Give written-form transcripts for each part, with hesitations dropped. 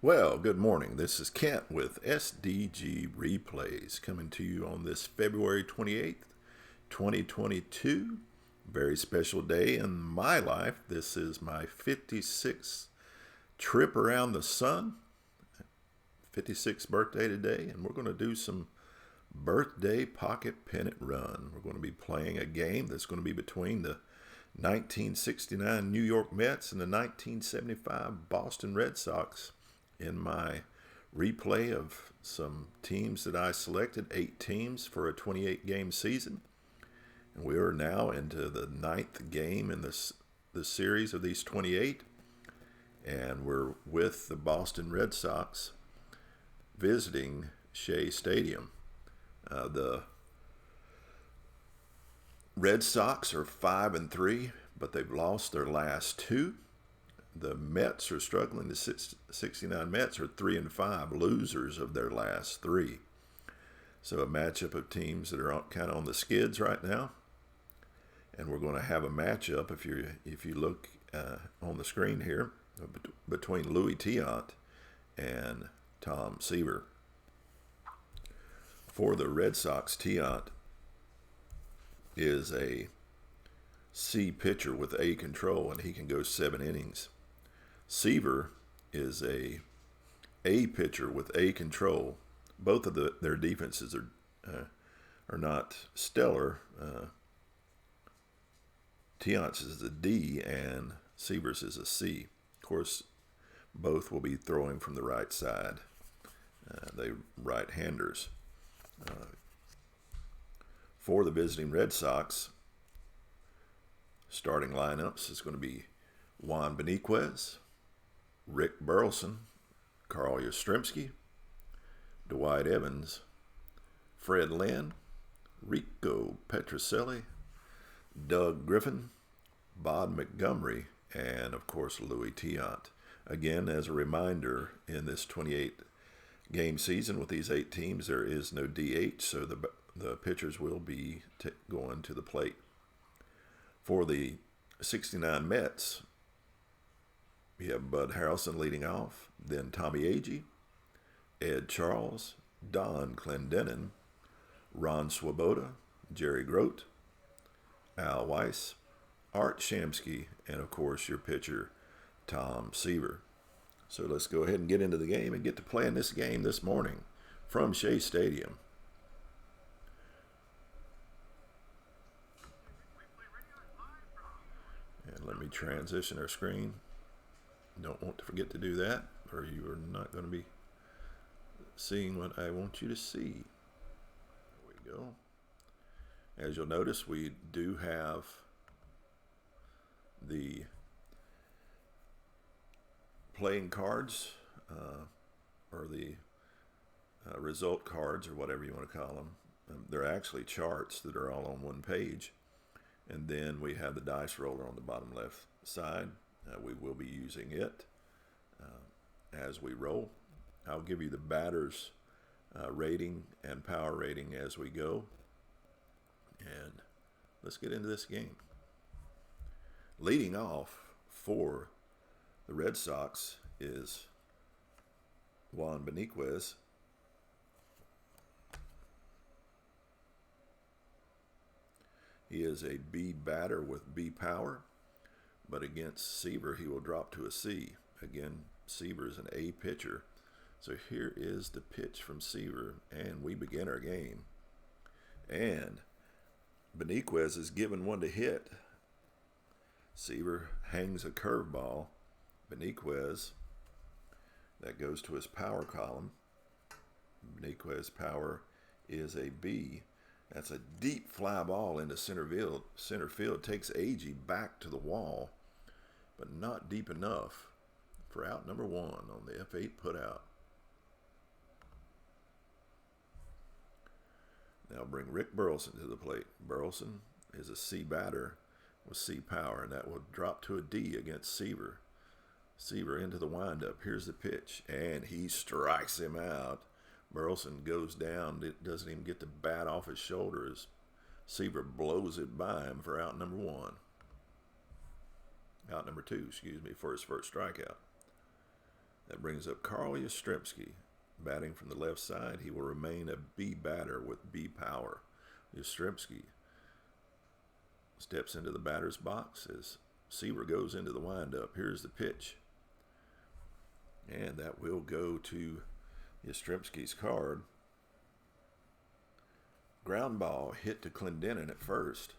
Well, good morning. This is Kent with SDG Replays coming to you on this February 28th, 2022. Very special day in my life. This is my 56th trip around the sun, 56th birthday today, and we're going to do some birthday pocket pennant run. We're going to be playing a game that's going to be between the 1969 New York Mets and the 1975 Boston Red Sox. In my replay of some teams that I selected, 8 teams for a 28-game season. And we are now into the 9th game in the series of these 28. And we're with the Boston Red Sox visiting Shea Stadium. The Red Sox are 5-3, but they've lost their last 2. The Mets are struggling. The 69 Mets are 3-5, losers of their last 3. So a matchup of teams that are kind of on the skids right now. And we're going to have a matchup, if you look on the screen here, between Louis Tiant and Tom Seaver. For the Red Sox, Tiant is a C pitcher with A control, and he can go 7 innings. Seaver is a pitcher with A control. Both of their defenses are not stellar. Tiant's is a D and Seaver's is a C. Of course, both will be throwing from the right side. They right-handers. For the visiting Red Sox, starting lineups is going to be Juan Beniquez, Rick Burleson, Carl Yastrzemski, Dwight Evans, Fred Lynn, Rico Petrocelli, Doug Griffin, Bob Montgomery, and of course Louis Tiant. Again, as a reminder, in this 28-game season with these 8 teams, there is no DH, so the pitchers will be going to the plate. For the 69 Mets, we have Bud Harrelson leading off, then Tommy Agee, Ed Charles, Don Clendenin, Ron Swoboda, Jerry Grote, Al Weiss, Art Shamsky, and of course your pitcher, Tom Seaver. So let's go ahead and get into the game and get to playing this game this morning from Shea Stadium. And let me transition our screen. Don't want to forget to do that, or you are not going to be seeing what I want you to see. There we go. As you'll notice, we do have the playing cards, or the result cards, or whatever you want to call them. They're actually charts that are all on one page. And then we have the dice roller on the bottom left side. We will be using it as we roll. I'll give you the batter's rating and power rating as we go. And let's get into this game. Leading off for the Red Sox is Juan Beniquez. He is a B batter with B power. But against Seaver, he will drop to a C. Again, Seaver is an A pitcher. So here is the pitch from Seaver, and we begin our game. And Beniquez is given one to hit. Seaver hangs a curveball. Beniquez, that goes to his power column. Beniquez power is a B. That's a deep fly ball into center field. Center field takes Agee back to the wall, but not deep enough for out number 1 on the F8 putout. Now bring Rick Burleson to the plate. Burleson is a C batter with C power, and that will drop to a D against Seaver. Seaver into the windup. Here's the pitch, and he strikes him out. Burleson goes down. It doesn't even get the bat off his shoulders. Seaver blows it by him for out number 2, for his first strikeout. That brings up Carl Yastrzemski, batting from the left side. He will remain a B batter with B power. Yastrzemski steps into the batter's box as Seaver goes into the windup. Here's the pitch. And that will go to Yastrzemski's card. Ground ball hit to Clendenin at first.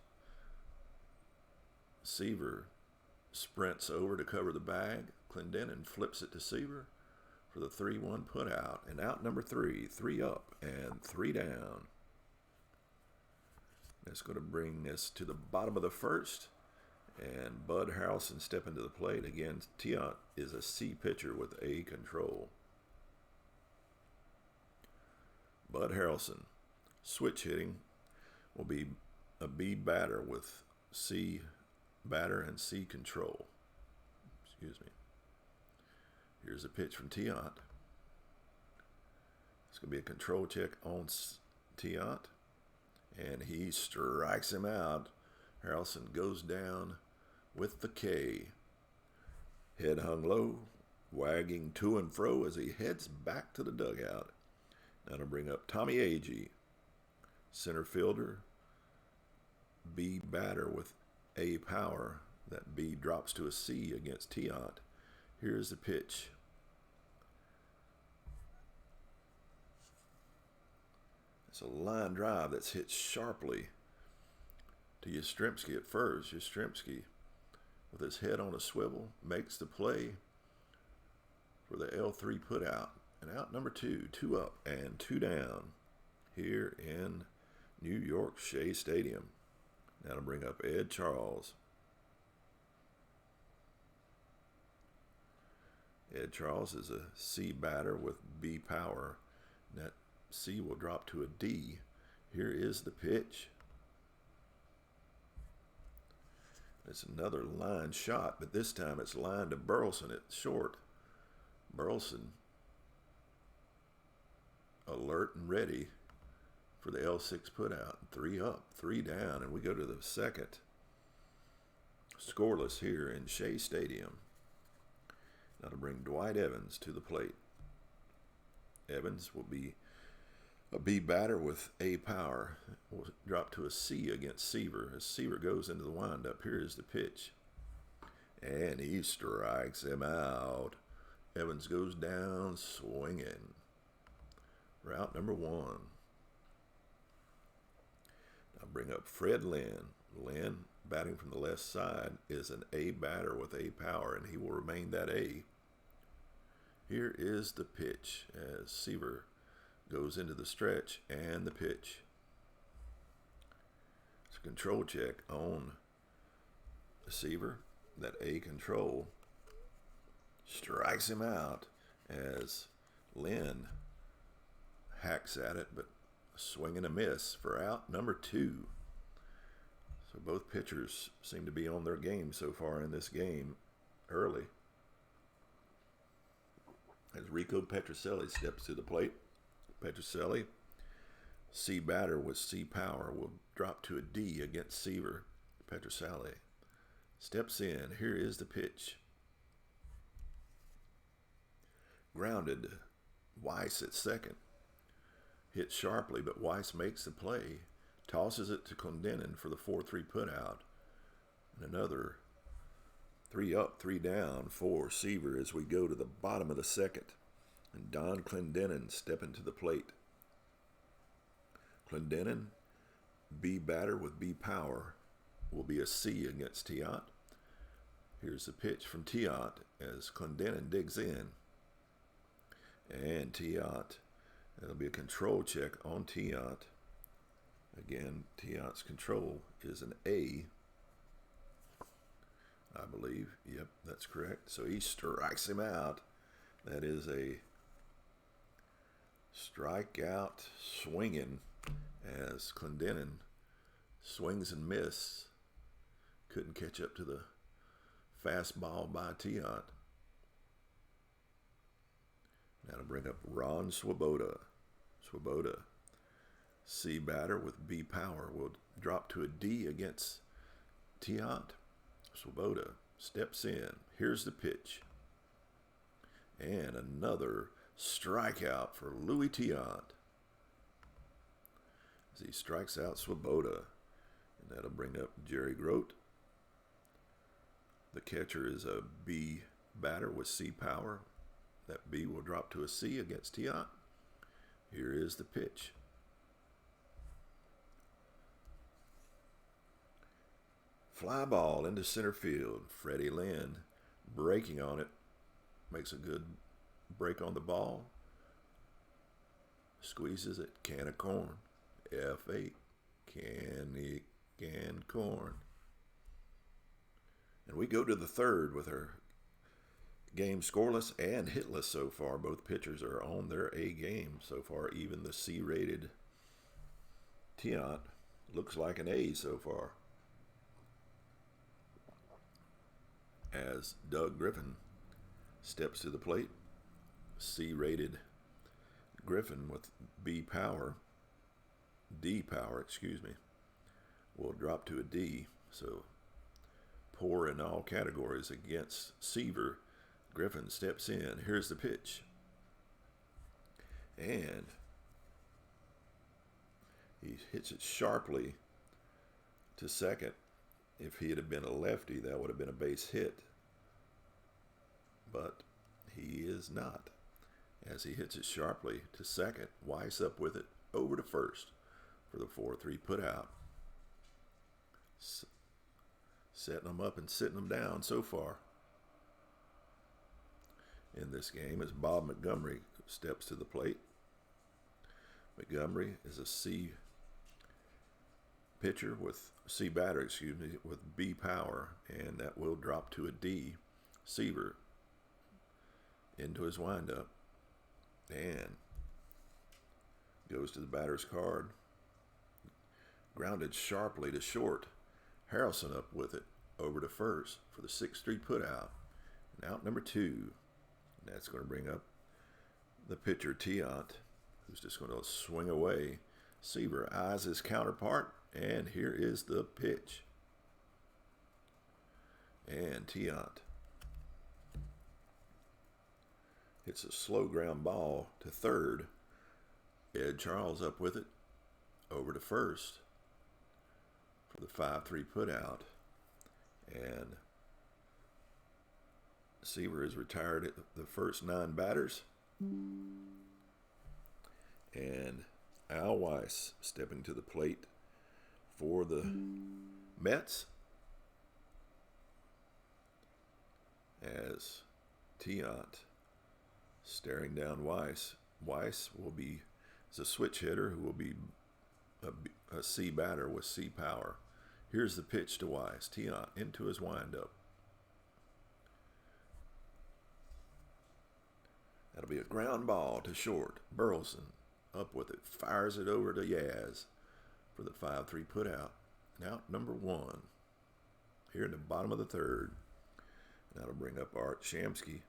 Seaver sprints over to cover the bag. Clendenin flips it to Seaver for the 3-1 put out. And out number 3, 3 up and 3 down. That's going to bring us to the bottom of the first. And Bud Harrelson stepping to the plate. Again, Tiant is a C pitcher with A control. Bud Harrelson, switch hitting, will be a B batter with C batter and C control. Excuse me. Here's a pitch from Tiant. It's going to be a control check on Tiant. And he strikes him out. Harrelson goes down with the K. Head hung low, wagging to and fro as he heads back to the dugout. Now to bring up Tommy Agee, center fielder, B batter with A power. That B drops to a C against Tiant. Here's the pitch. It's a line drive that's hit sharply to Yastrzemski at first. Yastrzemski, with his head on a swivel, makes the play for the L3 put out. And out number 2, 2 up and 2 down here in New York Shea Stadium. Now to bring up Ed Charles. Ed Charles is a C batter with B power. And that C will drop to a D. Here is the pitch. It's another line shot, but this time it's lined to Burleson at short. Burleson alert and ready for the L6 put out. 3 up, 3 down, and we go to the second. Scoreless here in Shea Stadium. Now to bring Dwight Evans to the plate. Evans will be a B batter with A power. Will drop to a C against Seaver as Seaver goes into the windup. Here is the pitch. And he strikes him out. Evans goes down swinging. Route number 1. Now bring up Fred Lynn. Lynn, batting from the left side, is an A batter with A power, and he will remain that A. Here is the pitch as Seaver goes into the stretch and the pitch. It's a control check on the Seaver. That A control strikes him out as Lynn hacks at it, but swing and a miss for out number 2. So both pitchers seem to be on their game so far in this game early. As Rico Petrocelli steps to the plate. Petrocelli, C batter with C power, will drop to a D against Seaver. Petrocelli steps in. Here is the pitch. Grounded. Weiss at second. Hit sharply, but Weiss makes the play. Tosses it to Clendenin for the 4-3 put out. And another 3 up, 3 down for Seaver as we go to the bottom of the second. And Don Clendenin stepping to the plate. Clendenin, B batter with B power, will be a C against Tiant. Here's the pitch from Tiant as Clendenin digs in. And Tiant, that'll be a control check on Tiant. Again, Tiant's control is an A, I believe. Yep, that's correct. So he strikes him out. That is a strikeout swinging as Clendenin swings and misses. Couldn't catch up to the fastball by Tiant. Now to bring up Ron Swoboda. Swoboda, C batter with B power, will drop to a D against Tiant. Swoboda steps in. Here's the pitch. And another strikeout for Louis Tiant as he strikes out Swoboda. And that'll bring up Jerry Grote. The catcher is a B batter with C power. That B will drop to a C against Tiant. Here is the pitch. Fly ball into center field. Freddie Lynn breaking on it. Makes a good break on the ball. Squeezes it. Can of corn. F8. Canned corn. And we go to the third with our game scoreless and hitless so far. Both pitchers are on their A game so far. Even the C-rated Tiant looks like an A so far. As Doug Griffin steps to the plate. C-rated Griffin with D power, will drop to a D. So poor in all categories against Seaver. Griffin steps in. Here's the pitch. And he hits it sharply to second. If he had been a lefty, that would have been a base hit. But he is not. As he hits it sharply to second, Weiss up with it over to first for the 4-3 put out. Setting them up and sitting them down so far in this game as Bob Montgomery steps to the plate. Montgomery is a C batter, with B power, and that will drop to a D. Seaver into his windup and goes to the batter's card. Grounded sharply to short. Harrelson up with it over to first for the 6-3 put out. And out number 2. And that's going to bring up the pitcher Tiant, who's just going to swing away. Seaver eyes his counterpart, and here is the pitch. And Tiant hits a slow ground ball to third. Ed Charles up with it over to first for the 5-3 put out. And Seaver is retired at the first 9 batters. And Al Weiss stepping to the plate for the Mets as Tiant staring down Weiss. Weiss is a switch hitter who will be a C batter with C power. Here's the pitch to Weiss. Tiant into his windup. That'll be a ground ball to short. Burleson up with it. Fires it over to Yaz for the 5-3 put out. And out number 1 here in the bottom of the third. And that'll bring up Art Shamsky.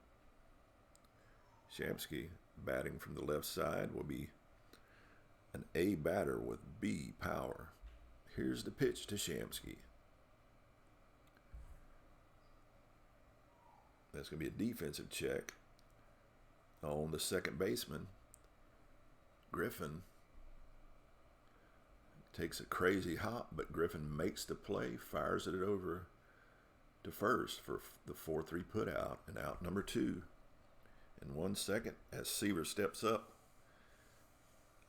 Shamsky batting from the left side will be an A batter with B power. Here's the pitch to Shamsky. That's going to be a defensive check on the second baseman. Griffin takes a crazy hop, but Griffin makes the play, fires it over to first for the 4-3 put out, and out number 2. In 1 second, as Seaver steps up,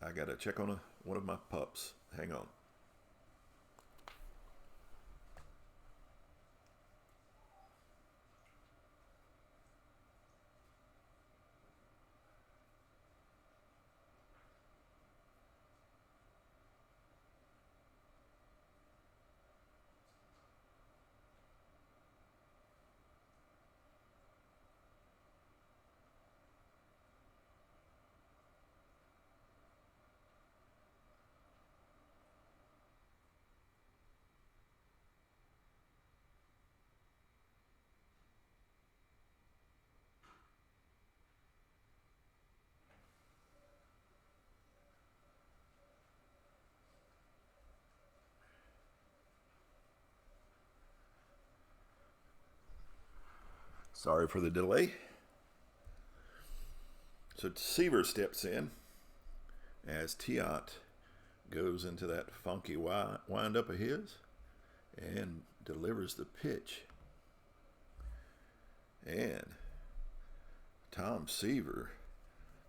I got to check on one of my pups. Hang on. Sorry for the delay. So Seaver steps in as Tiant goes into that funky wind-up of his and delivers the pitch. And Tom Seaver,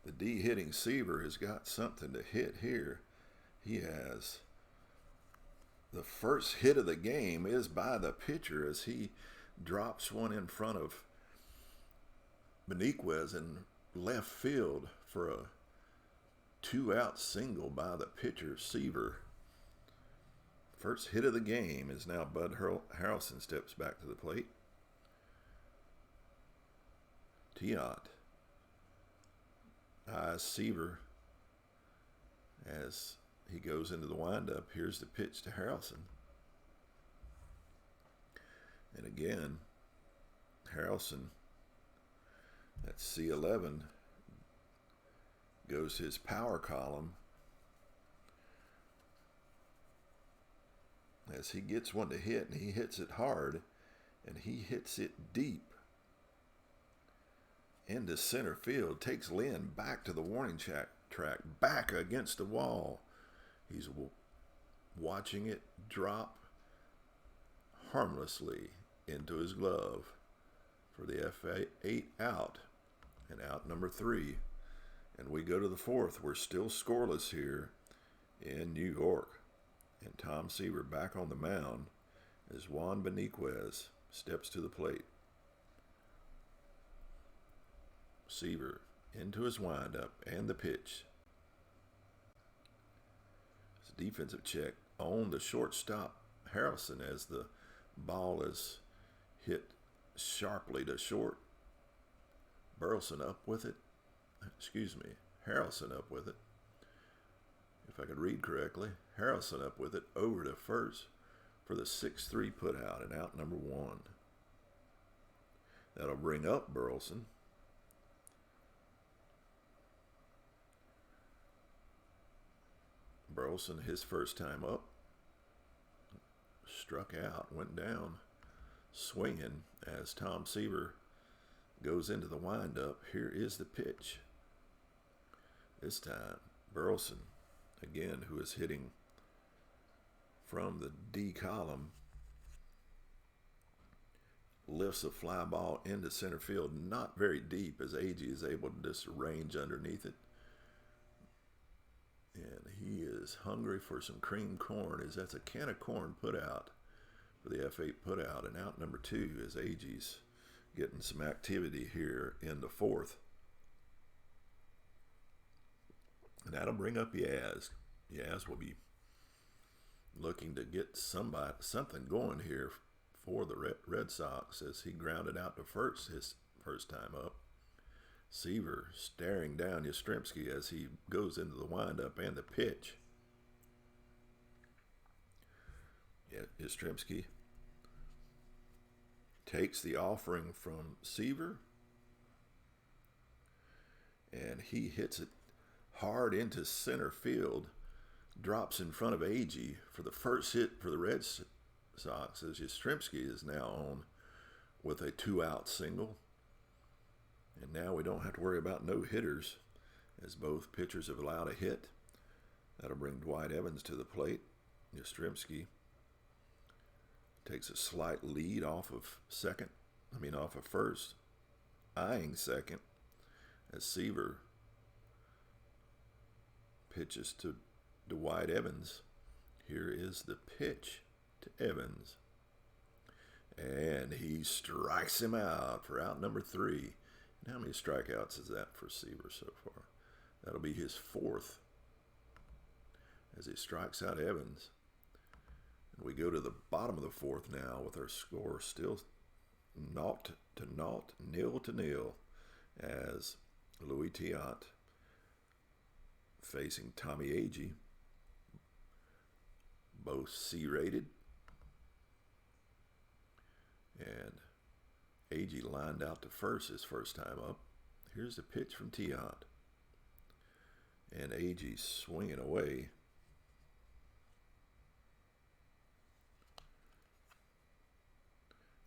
the D-hitting Seaver, has got something to hit here. He has the first hit of the game is by the pitcher as he drops one in front of Beniquez in left field for a 2-out single by the pitcher, Seaver. First hit of the game is now Bud Harrelson steps back to the plate. Tiant eyes Seaver as he goes into the windup. Here's the pitch to Harrelson. And again, Harrelson at C11 goes his power column as he gets one to hit, and he hits it hard, and he hits it deep into center field. Takes Lynn back to the warning track, back against the wall. He's watching it drop harmlessly into his glove for the F8 out, and out number 3. And we go to the 4th. We're still scoreless here in New York. And Tom Seaver back on the mound as Juan Beniquez steps to the plate. Seaver into his windup and the pitch. It's a defensive check on the shortstop, Harrelson, as the ball is hit sharply to short. Burleson up with it. Harrelson up with it. If I could read correctly, Harrelson up with it over to first for the 6-3 put out, and out number 1. That'll bring up Burleson. Burleson, his first time up, struck out, went down, swinging as Tom Seaver goes into the windup. Here is the pitch. This time, Burleson, again, who is hitting from the D column, lifts a fly ball into center field, not very deep, as Agee is able to just range underneath it. And he is hungry for some cream corn, as that's a can of corn put out for the F8 put out. And out number 2 is Agee's getting some activity here in the 4th. And that'll bring up Yaz. Yaz will be looking to get something going here for the Red Sox as he grounded out to first his first time up. Seaver staring down Yastrzemski as he goes into the windup and the pitch. Yastrzemski takes the offering from Seaver, and he hits it hard into center field, drops in front of Agee for the first hit for the Red Sox, as Yastrzemski is now on with a 2-out single. And now we don't have to worry about no hitters, as both pitchers have allowed a hit. That'll bring Dwight Evans to the plate. Yastrzemski takes a slight lead off of first, eyeing second, as Seaver pitches to Dwight Evans. Here is the pitch to Evans, and he strikes him out for out number 3. And how many strikeouts is that for Seaver so far? That'll be his 4th as he strikes out Evans. And we go to the bottom of the 4th now with our score still 0-0, 0-0, as Louis Tiant facing Tommy Agee, both C-rated. And Agee lined out to first his first time up. Here's the pitch from Tiant. And Agee swinging away.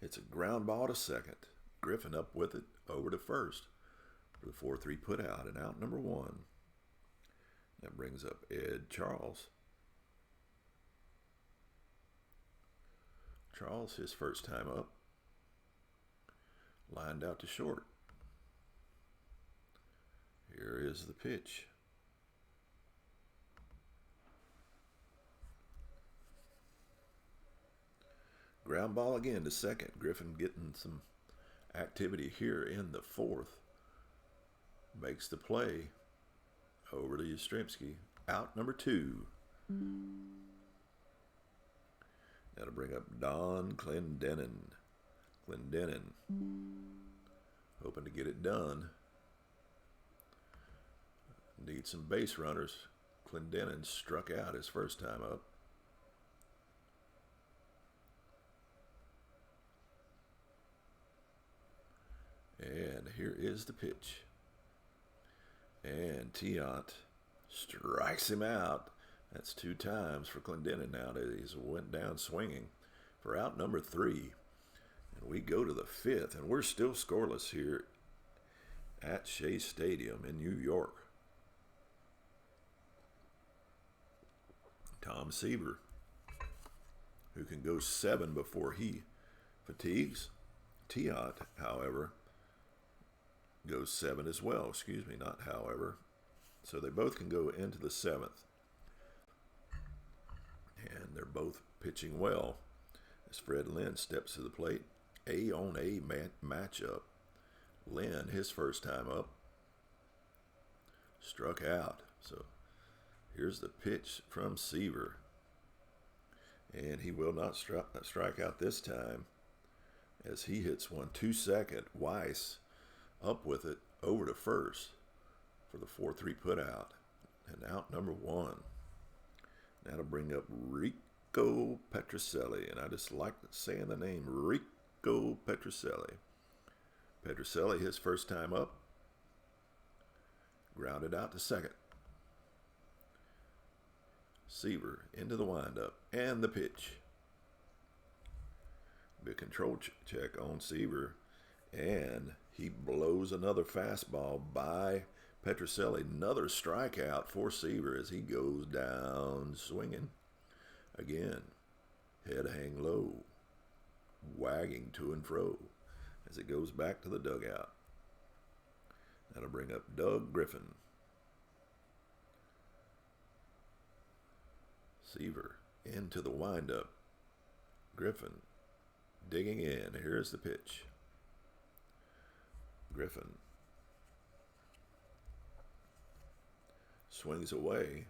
It's a ground ball to second. Griffin up with it over to first for the 4-3 put out, and out number 1. That brings up Ed Charles. Charles, his first time up, lined out to short. Here is the pitch. Ground ball again to second. Griffin getting some activity here in the 4th. Makes the play over to Yastrzemski. Out number 2. That'll bring up Don Clendenin. Clendenin hoping to get it done. Need some base runners. Clendenin struck out his first time up. And here is the pitch. And Tiant strikes him out. That's 2 times for Clendenin now. He's went down swinging for out number 3. And we go to the 5th, and we're still scoreless here at Shea Stadium in New York. Tom Seaver, who can go 7 before he fatigues. Tiant, however, goes 7 as well. Excuse me, not however. So they both can go into the 7th. And they're both pitching well as Fred Lynn steps to the plate. A on A matchup. Lynn, his first time up, struck out. So here's the pitch from Seaver. And he will not strike out this time as he hits one 2-2. Weiss up with it over to first for the 4-3 put out. And out number 1. That'll bring up Rico Petrocelli. And I just like saying the name Rico Petrocelli. Petrocelli, his first time up, grounded out to second. Seaver into the windup and the pitch. Big control check on Seaver, and he blows another fastball by Petrocelli. Another strikeout for Seaver as he goes down swinging. Again, head hang low, wagging to and fro as it goes back to the dugout. That'll bring up Doug Griffin. Seaver into the windup. Griffin digging in. Here's the pitch. Griffin swings away.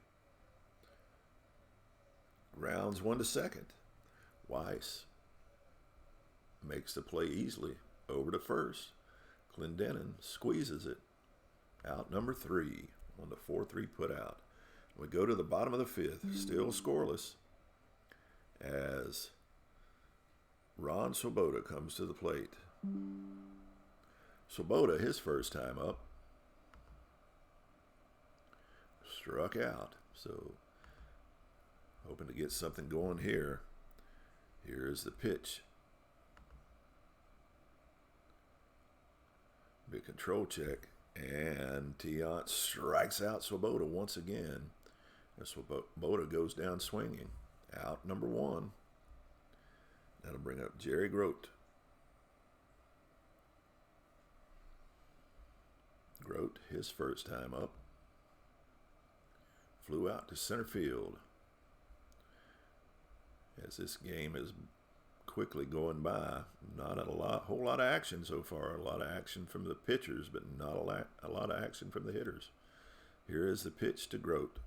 Rounds 1 to second. Weiss makes the play easily over to first. Clendenin squeezes it. Out number 3 on the 4-3 put out. We go to the bottom of the 5th, still scoreless, as Ron Swoboda comes to the plate. Swoboda, his first time up, struck out. So, hoping to get something going here. Here's the pitch. Big control check, and Tiant strikes out Swoboda once again. And Swoboda goes down swinging. Out number 1. That'll bring up Jerry Grote. Grote, his first time up, flew out to center field. As this game is quickly going by, not a whole lot of action so far. A lot of action from the pitchers, but not a lot of action from the hitters. Here is the pitch to Grote.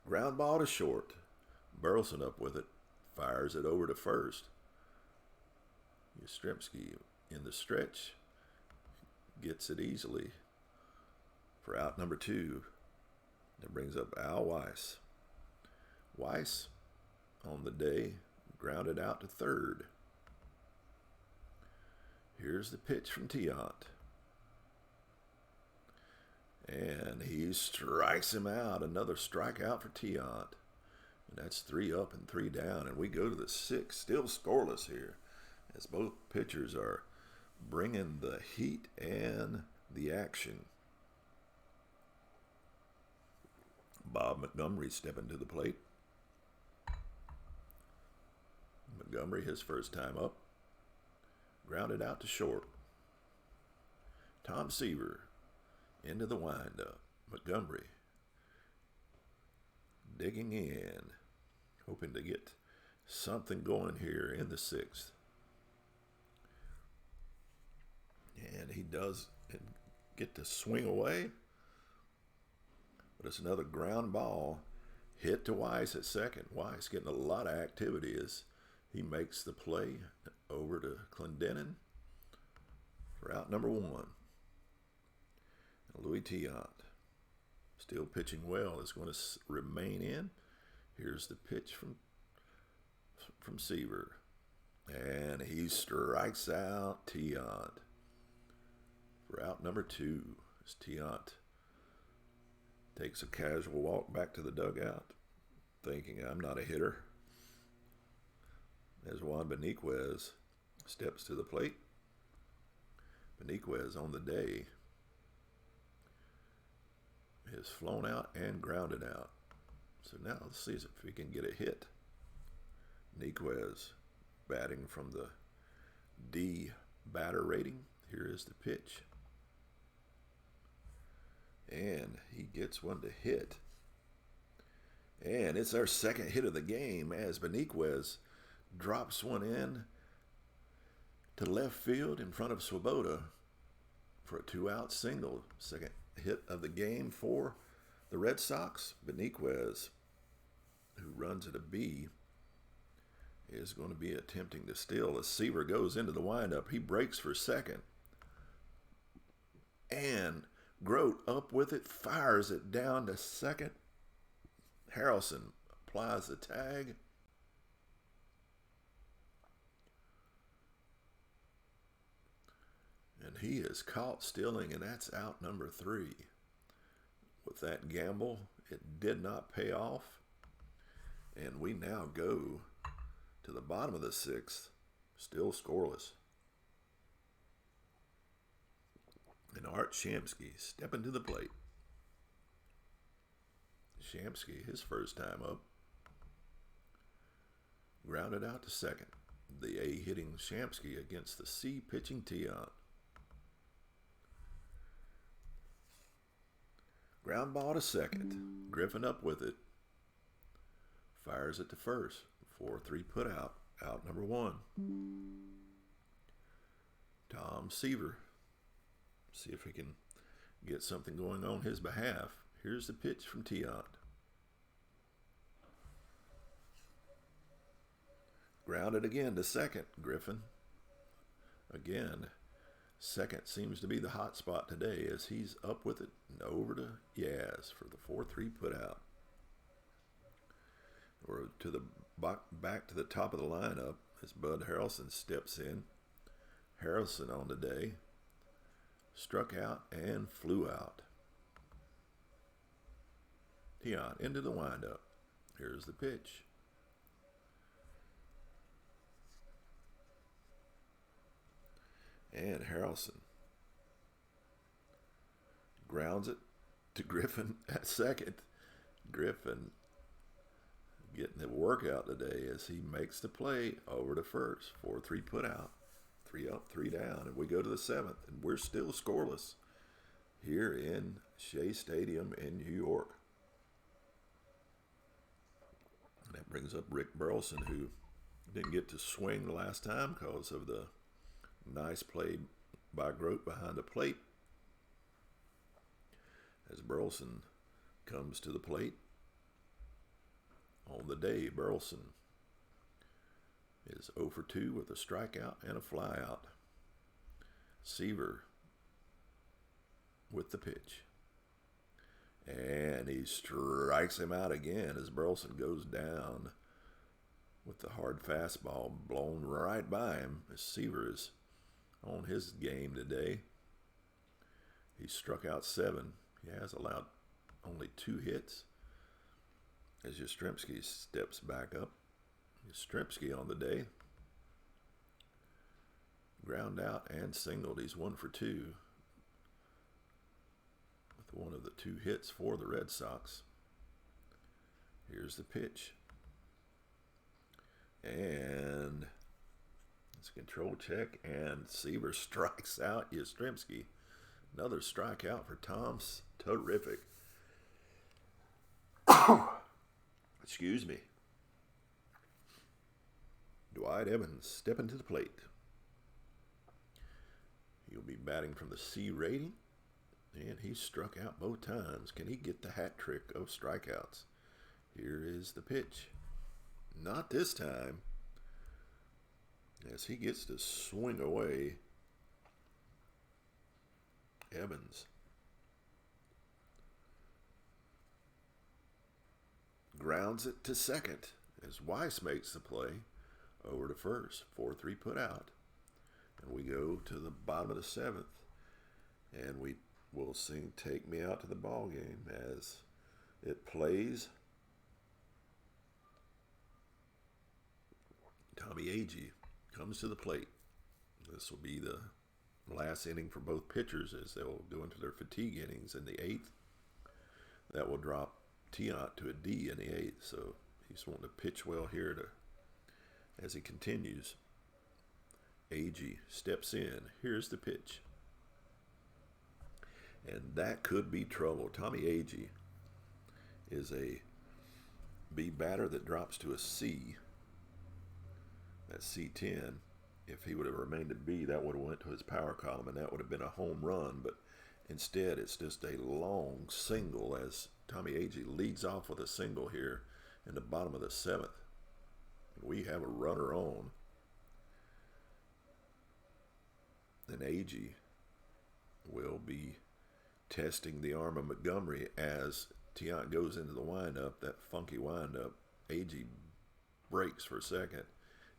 Ground ball to short. Burleson up with it. Fires it over to first. Yastrzemski in the stretch. Gets it easily for out number 2. That brings up Al Weiss. Weiss, on the day, grounded out to third. Here's the pitch from Tiant. And he strikes him out. Another strikeout for Tiant. And that's 3 up and 3 down. And we go to the 6th, still scoreless here. as both pitchers are bringing the heat and the action. Bob Montgomery stepping to the plate. Montgomery, his first time up, grounded out to short. Tom Seaver into the windup. Montgomery digging in, hoping to get something going here in the sixth. And he does get to swing away. But it's another ground ball hit to Weiss at second. Weiss getting a lot of activity as he makes the play over to Clendenin for out number one. Louis Tiant, still pitching well, is going to remain in. Here's the pitch from Seaver. And he strikes out Tiant for out number two. As Tiant takes a casual walk back to the dugout, thinking, I'm not a hitter. As Juan Beniquez steps to the plate. Beniquez on the day is flown out and grounded out. So now let's see if he can get a hit. Beniquez batting from the D batter rating. Here is the pitch. And he gets one to hit. And it's our second hit of the game as Beniquez drops one in to left field in front of Swoboda for a 2-out single. Second hit of the game for the Red Sox. Beniquez, who runs at a B, is going to be attempting to steal as Seaver goes into the windup. He breaks for second. And Grote up with it, fires it down to second. Harrelson applies the tag. And he is caught stealing, and that's out number 3. With that gamble, it did not pay off. And we now go to the bottom of the 6th, still scoreless. And Art Shamsky stepping to the plate. Shamsky, his first time up, grounded out to second. The A hitting Shamsky against the C pitching Tiant. Ground ball to second. Griffin up with it. Fires it to first. 4-3 put out. Out number 1. Tom Seaver. See if we can get something going on his behalf. Here's the pitch from Tiant. Grounded again to second. Griffin. Again. Second seems to be the hot spot today as he's up with it and over to Yaz for the 4-3 put out. We're to the back to the top of the lineup as Bud Harrelson steps in. Harrelson on the day struck out and flew out. Tiant into the windup. Here's the pitch. And Harrelson grounds it to Griffin at second. Griffin getting the workout today as he makes the play over to first. 4-3 put out. 3 up, 3 down. And we go to the 7th. And we're still scoreless here in Shea Stadium in New York. And that brings up Rick Burleson, who didn't get to swing the last time because of the nice play by Grote behind the plate. As Burleson comes to the plate. On the day, Burleson is 0 for 2 with a strikeout and a flyout. Seaver with the pitch. And he strikes him out again as Burleson goes down with the hard fastball blown right by him. As Seaver is on his game today. He struck out 7. He has allowed only 2 hits. As Yastrzemski steps back up. Yastrzemski on the day ground out and singled. He's 1 for 2 with one of the 2 hits for the Red Sox. Here's the pitch. And it's a control check, and Seaver strikes out Yastrzemski. Another strikeout for Tom's. Terrific. Excuse me. Dwight Evans stepping to the plate. He'll be batting from the C rating, and he struck out both times. Can he get the hat trick of strikeouts? Here is the pitch. Not this time, as he gets to swing away. Evans grounds it to second as Weiss makes the play over to first. 4-3 put out. And we go to the bottom of the 7th, and we will sing "Take Me Out to the Ball Game" as it plays. Tommy Agee comes to the plate. This will be the last inning for both pitchers as they'll go into their fatigue innings in the 8th. That will drop Tiant to a D in the 8th, so he's wanting to pitch well here as he continues. Agee steps in. Here's the pitch. And that could be trouble. Tommy Agee is a B batter that drops to a C. That's C10. If he would have remained a B, that would have went to his power column, and that would have been a home run. But instead, it's just a long single as Tommy Agee leads off with a single here in the bottom of the 7th. We have a runner on. And Agee will be testing the arm of Montgomery as Tiant goes into the windup, that funky windup. Agee breaks for a second,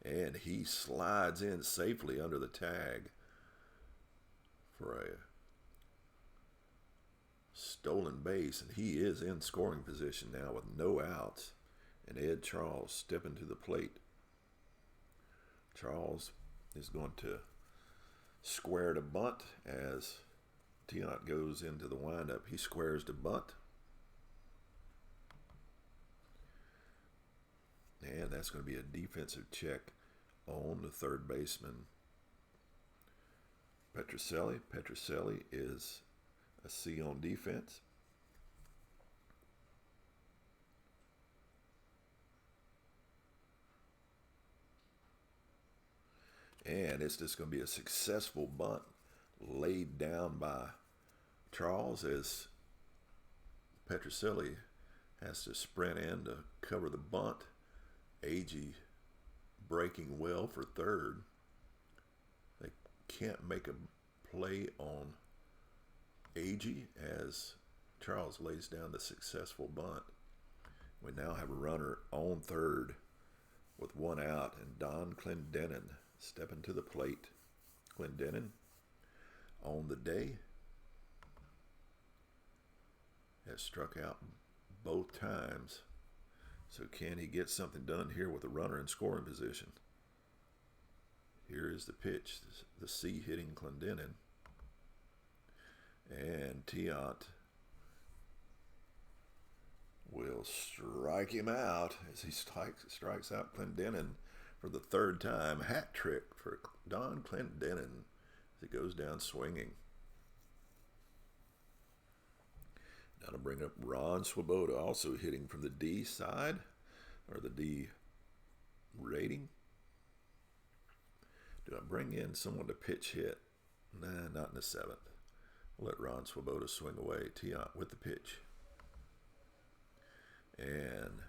and he slides in safely under the tag for a stolen base, and he is in scoring position now with no outs. And Ed Charles stepping to the plate. Charles is going to square to bunt as Tiant goes into the windup. He squares to bunt. And that's going to be a defensive check on the third baseman, Petrocelli. Petrocelli is a C on defense. And it's just going to be a successful bunt laid down by Charles as Petrocelli has to sprint in to cover the bunt. Agee breaking well for third. They can't make a play on Agee as Charles lays down the successful bunt. We now have a runner on third with one out, and Don Clendenin stepping to the plate. Clendenin on the day has struck out both times. So can he get something done here with a runner in scoring position? Here is the pitch. The C hitting Clendenin. And Tiant will strike him out as he strikes out Clendenin for the third time. Hat trick for Don Clendenin as he goes down swinging. Now to bring up Ron Swoboda, also hitting from the D side, or the D rating. Do I bring in someone to pitch hit? Nah, not in the 7th. We'll let Ron Swoboda swing away. Tiant with the pitch. And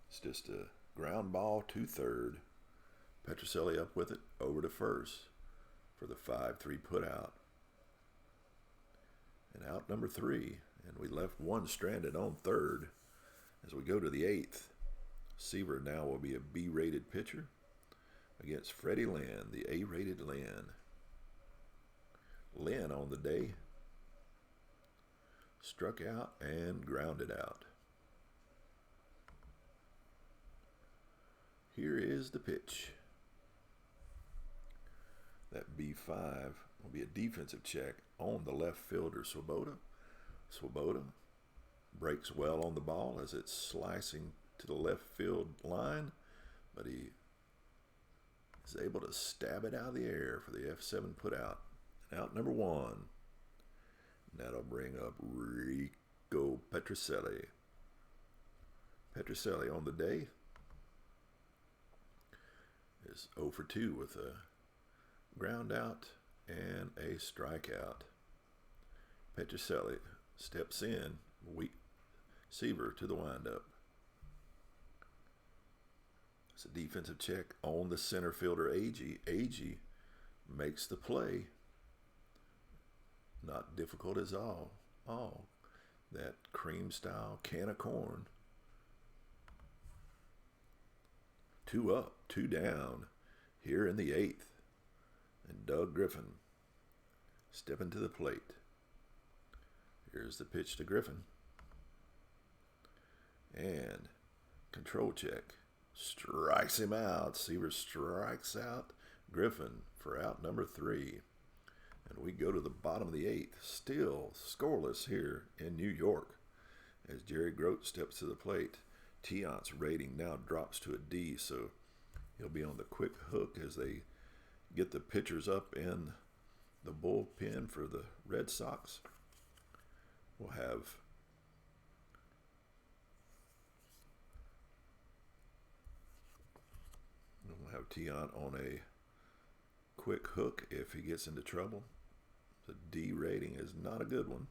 it's just a ground ball to third. Petrocelli up with it, over to first for the 5-3 put out. And out number 3. And we left one stranded on third as we go to the 8th. Seaver now will be a B-rated pitcher against Freddie Lynn, the A-rated Lynn. Lynn on the day struck out and grounded out. Here is the pitch. That B5 will be a defensive check on the left fielder, Swoboda. Swoboda breaks well on the ball as it's slicing to the left field line, but he is able to stab it out of the air for the F7 put out. Out number 1. That'll bring up Rico Petrocelli. Petrocelli on the day is 0 for 2 with a ground out and a strikeout. Petrocelli steps in. Seaver to the windup. It's a defensive check on the center fielder, Agee. Agee makes the play. Not difficult as all. That cream style can of corn. 2 up, 2 down here in the 8th. And Doug Griffin stepping to the plate. Here's the pitch to Griffin. And control check. Strikes him out. Seaver strikes out Griffin for out number 3. And we go to the bottom of the 8th. Still scoreless here in New York as Jerry Grote steps to the plate. Tiant's rating now drops to a D, so he'll be on the quick hook as they get the pitchers up in the bullpen for the Red Sox. We'll have Tiant on a quick hook if he gets into trouble. The D rating is not a good one.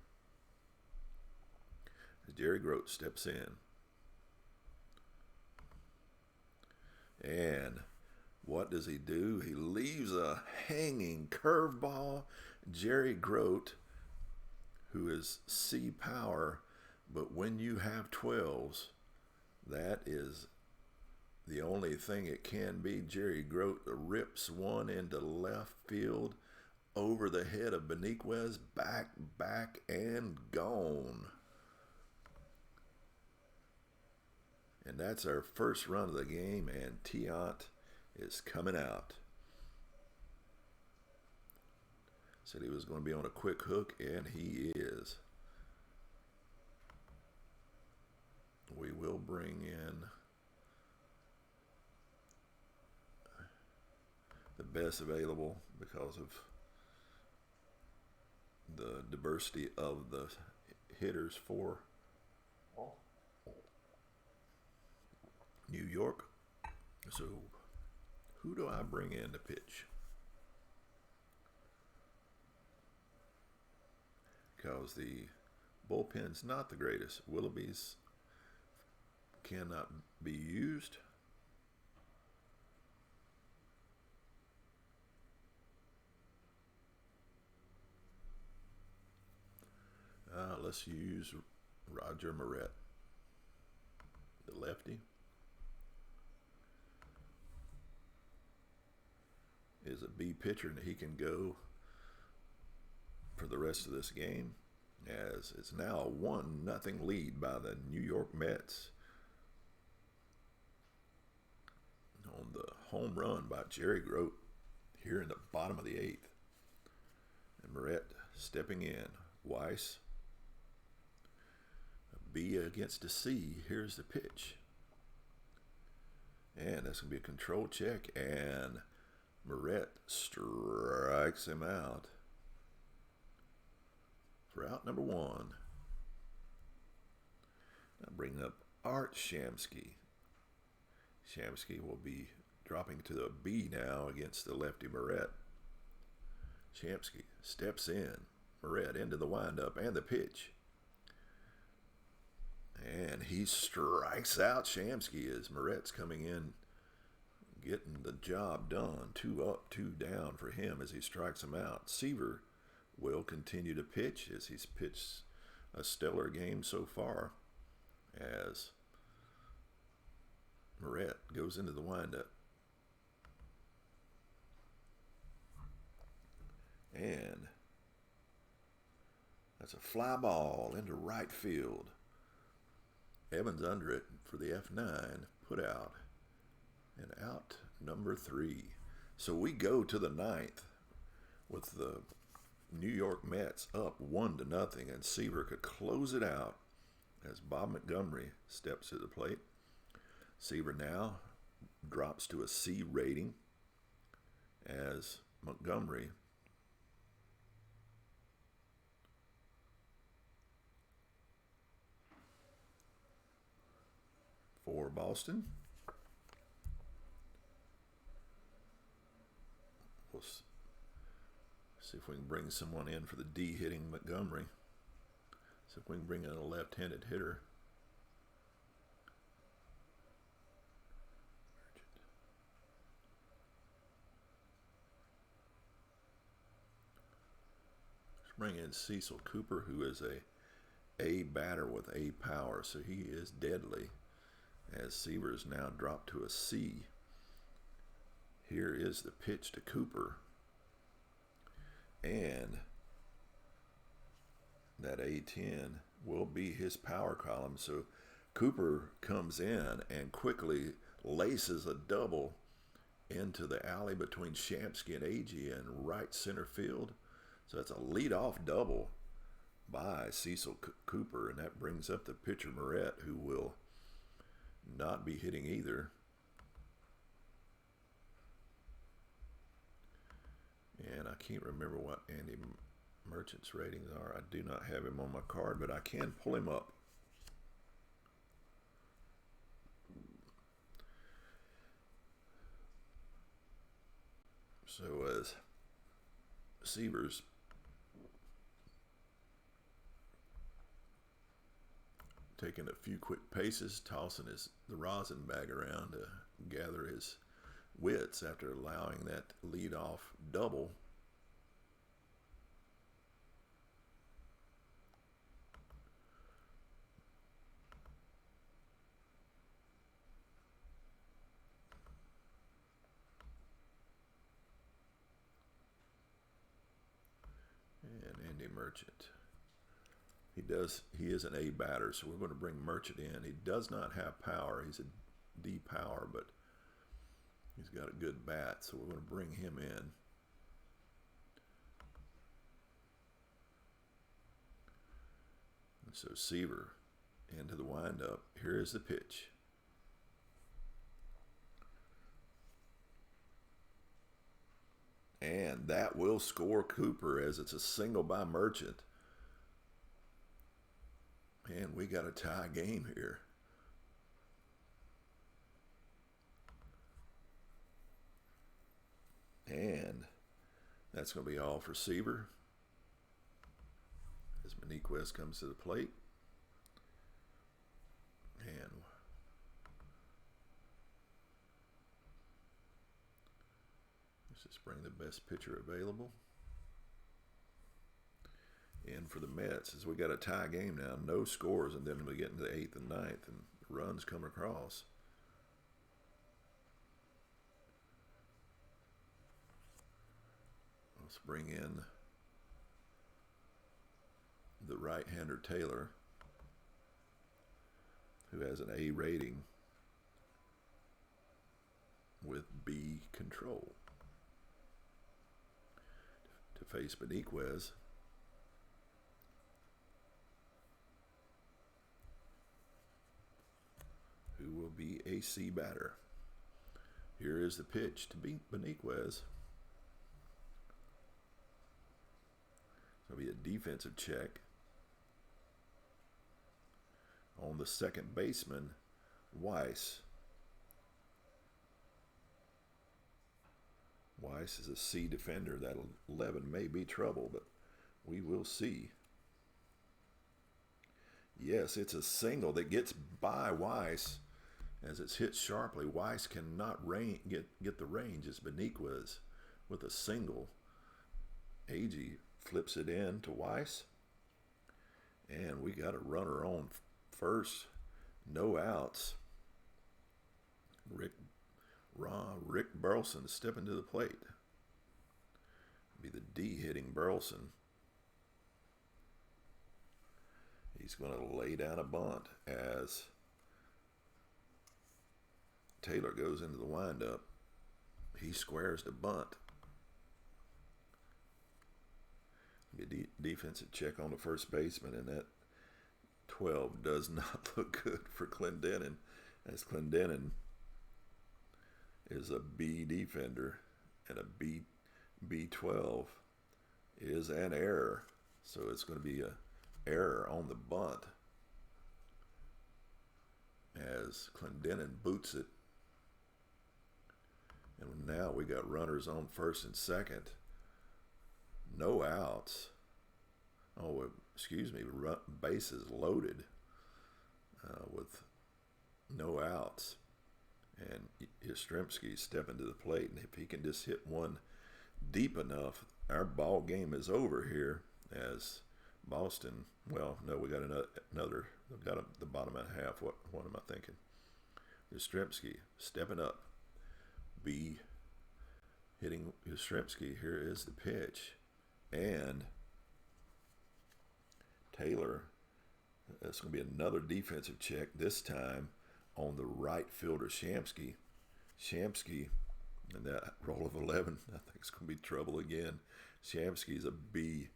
Jerry Grote steps in. And what does he do? He leaves a hanging curveball. Jerry Grote, who is C power, but when you have 12s, that is the only thing it can be. Jerry Grote rips one into left field over the head of Beniquez, back, and gone. And that's our first run of the game, and Tiant is coming out. Said he was going to be on a quick hook, and he is. We will bring in the best available because of the diversity of the hitters for New York. So who do I bring in to pitch? Because the bullpen's not the greatest. Willoughby's cannot be used. Let's use Roger Moret, the lefty. Is a B pitcher, and he can go for the rest of this game, as it's now a 1-0 lead by the New York Mets on the home run by Jerry Grote here in the bottom of the 8th. And Moret stepping in. Weiss, a B against a C. Here's the pitch. And that's going to be a control check, and Moret strikes him out for out number 1. Now bringing up Art Shamsky. Shamsky will be dropping to the B now against the lefty Moret. Shamsky steps in. Moret into the windup and the pitch. And he strikes out Shamsky as Moret's coming in, getting the job done. 2 up, 2 down for him as he strikes him out. Seaver will continue to pitch as he's pitched a stellar game so far as Moret goes into the windup. And that's a fly ball into right field. Evans under it for the F9, put out. And out number 3. So we go to the 9th with the New York Mets up 1-0, and Seaver could close it out as Bob Montgomery steps to the plate. Seaver now drops to a C rating as Montgomery for Boston. We'll see if we can bring someone in for the D hitting Montgomery. See if we can bring in a left-handed hitter. Let's bring in Cecil Cooper, who is a batter with A power, so he is deadly. As Seaver is now dropped to a C. Here is the pitch to Cooper. And that A10 will be his power column. So Cooper comes in and quickly laces a double into the alley between Shamsky and Agee in right center field. So that's a leadoff double by Cecil Cooper, and that brings up the pitcher Moret, who will not be hitting either. And I can't remember what Andy Merchant's ratings are. I do not have him on my card, but I can pull him up. So as Seaver's taking a few quick paces, tossing the rosin bag around to gather his wits after allowing that leadoff double. And Andy Merchant. He is an A batter, so we're going to bring Merchant in. He does not have power. He's a D power, but he's got a good bat, so we're going to bring him in. And so Seaver into the windup. Here is the pitch. And that will score Cooper, as it's a single by Merchant. Man, we got a tie game here. And that's going to be all for Seaver as Beniquez comes to the plate. And let's just bring the best pitcher available in for the Mets, as we got a tie game now. No scores, and then we get into the 8th and 9th, and runs come across. Let's bring in the right-hander Taylor, who has an A rating with B control, to face Beniquez. Who will be a C batter. Here is the pitch to beat Beniquez. It'll be a defensive check on the second baseman, Weiss. Weiss is a C defender. That 11 may be trouble, but we will see. Yes, it's a single that gets by Weiss as it's hit sharply. Weiss cannot get the range as Beniquez with a single. Agee flips it in to Weiss. And we got a runner on first. No outs. Rick Burleson stepping to the plate. Be the D hitting Burleson. He's going to lay down a bunt as Taylor goes into the windup. He squares the bunt. be a defensive check on the first baseman, and that 12 does not look good for Clendenin, as Clendenin is a B defender, and a B12 is an error. So it's going to be an error on the bunt as Clendenin boots it. And now we got runners on first and second. No outs. Oh, excuse me, bases loaded with no outs. And Yastrzemski stepping to the plate, and if he can just hit one deep enough, our ball game is over here. As Boston, well, no, we got another. We've got the bottom of the half. What am I thinking? Yastrzemski stepping up. B hitting Yastrzemski. Here is the pitch, and Taylor. That's going to be another defensive check. This time on the right fielder, Shamsky. Shamsky, and that roll of 11, I think it's going to be trouble again. Shamsky's a B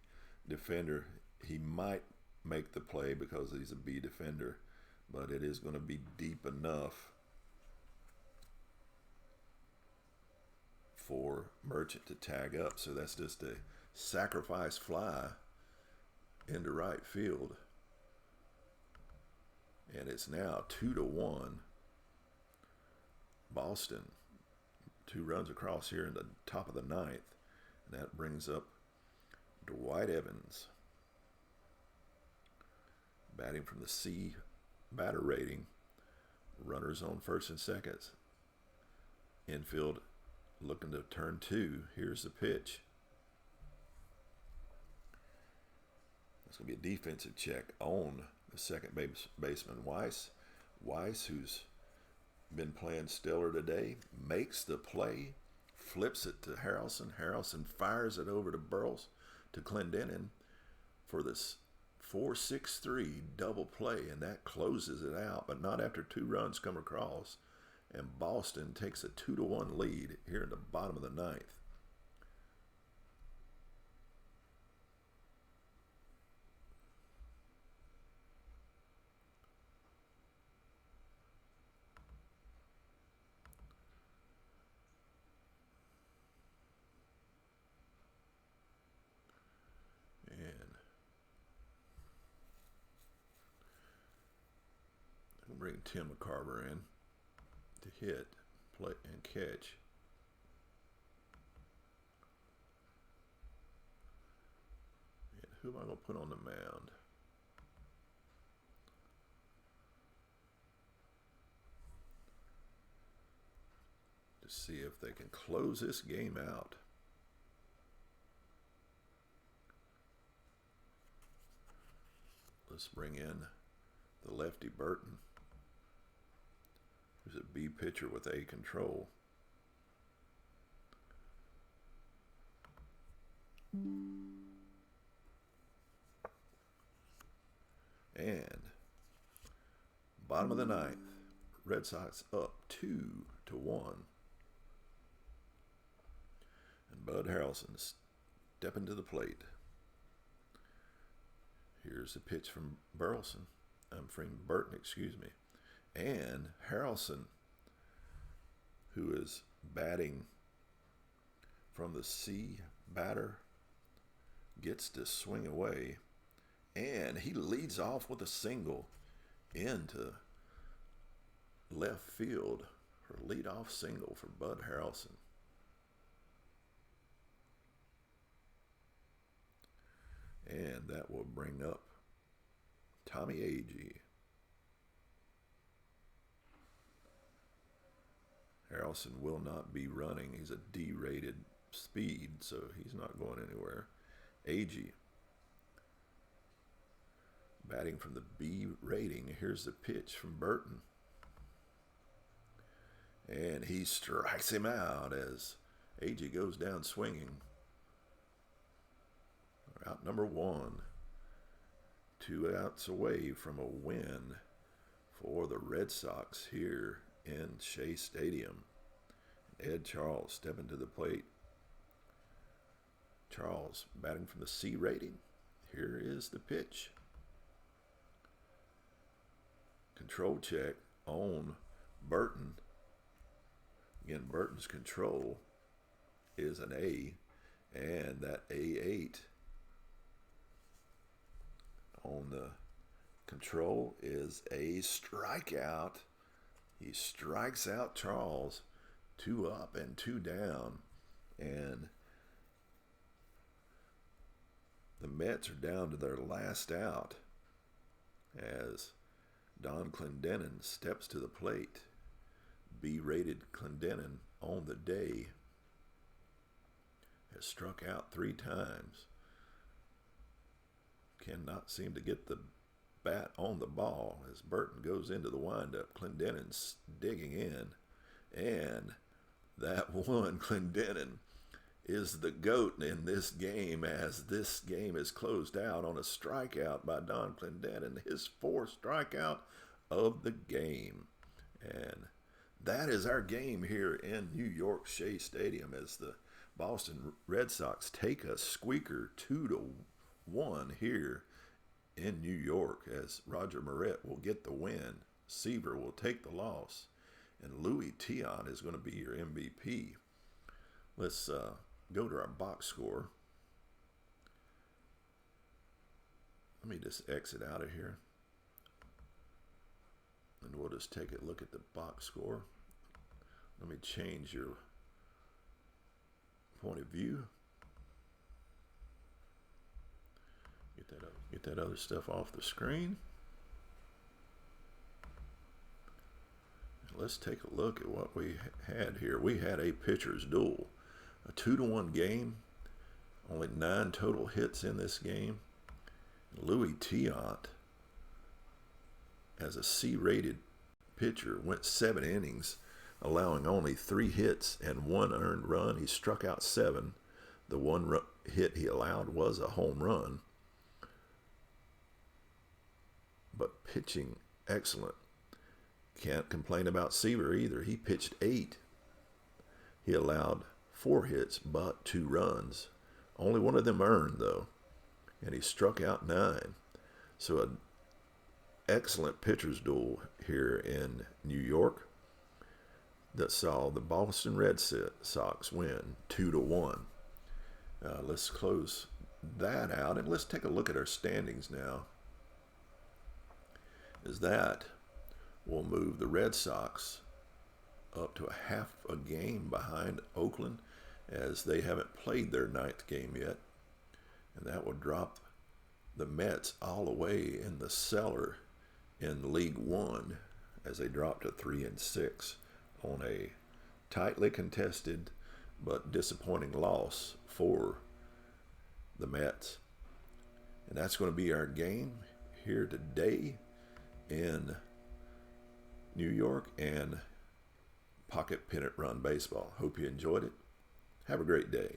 defender. He might make the play because he's a B defender, but it is going to be deep enough for Merchant to tag up. So that's just a sacrifice fly into right field. And it's now 2-1. Boston, 2 runs across here in the top of the ninth. And that brings up Dwight Evans, batting from the C batter rating. Runners on first and second. Infield looking to turn 2. Here's the pitch. It's going to be a defensive check on the second baseman, Weiss. Weiss, who's been playing stellar today, makes the play, flips it to Harrelson. Harrelson fires it over to Burleson, to Clendenin for this 4-6-3 double play, and that closes it out, but not after 2 runs come across. And Boston takes a 2-1 lead here in the bottom of the ninth. We'll bring Tim McCarver in to hit, play, and catch. And who am I going to put on the mound? To see if they can close this game out. Let's bring in the lefty Burton, who's a B pitcher with A control. And bottom of the ninth, Red Sox up 2-1. And Bud Harrelson stepping to the plate. Here's the pitch from Burleson. From Burton, excuse me. And Harrelson, who is batting from the C batter, gets to swing away. And he leads off with a single into left field for a leadoff single for Bud Harrelson. And that will bring up Tommy Agee. Harrelson will not be running. He's a D-rated speed, so he's not going anywhere. Agee, batting from the B rating. Here's the pitch from Burton. And he strikes him out as Agee goes down swinging. Out number 1. 2 outs away from a win for the Red Sox here in Shea Stadium. Ed Charles stepping to the plate. Charles batting from the C rating. Here is the pitch. Control check on Burton. Again, Burton's control is an A, and that A8 on the control is a strikeout. He strikes out Charles, 2 up and 2 down, and the Mets are down to their last out as Don Clendenon steps to the plate. B-rated Clendenon on the day has struck out 3 times. Cannot seem to get the bat on the ball as Burton goes into the windup. Clendenon's digging in, and that one, Clendenon, is the GOAT in this game, as this game is closed out on a strikeout by Don Clendenon, his 4th strikeout of the game. And that is our game here in New York Shea Stadium as the Boston Red Sox take a squeaker 2-1 here in New York, as Roger Moret will get the win. Seaver will take the loss, and Louis Tiant is going to be your MVP. Let's go to our box score. Let me just exit out of here, and we'll just take a look at the box score. Let me change your point of view. Get that other stuff off the screen. Let's take a look at what we had here. We had a pitcher's duel, a 2-1 game. Only 9 total hits in this game. Louis Tiant, as a C-rated pitcher, went 7 innings, allowing only 3 hits and 1 earned run. He struck out 7. The 1 hit he allowed was a home run. But pitching excellent. Can't complain about Seaver either. He pitched 8. He allowed 4 hits but 2 runs. Only one of them earned, though, and he struck out 9. So an excellent pitcher's duel here in New York that saw the Boston Red Sox win 2-1. Let's close that out, and let's take a look at our standings now, as that will move the Red Sox up to a half a game behind Oakland, as they haven't played their 9th game yet. And that will drop the Mets all the way in the cellar in League One, as they drop to 3-6 on a tightly contested but disappointing loss for the Mets. And that's going to be our game here today in New York and Pocket Pennant Run Baseball. Hope you enjoyed it. Have a great day.